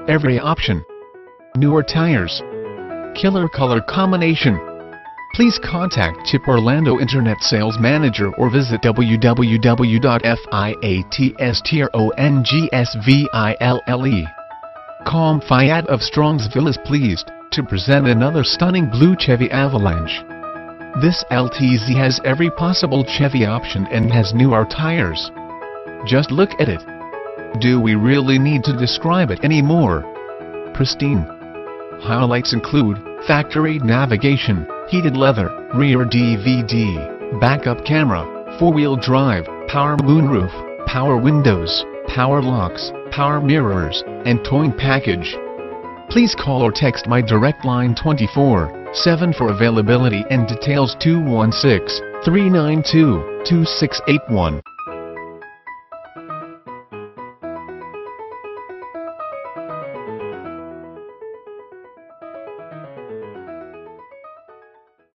every option. Newer tires. Killer color combination. Please contact Chip Orlando Internet Sales Manager or visit www.fiatstrongsville.com. FIAT of Strongsville is pleased to present another stunning blue Chevy Avalanche. This LTZ has every possible Chevy option and has newer tires. Just look at it. Do we really need to describe it anymore? Pristine. Highlights include factory navigation, heated leather, rear DVD, backup camera, 4-wheel drive, power moonroof, power windows, power locks, power mirrors, and towing package. Please call or text my direct line 24/7 for availability and details 216-392-2681.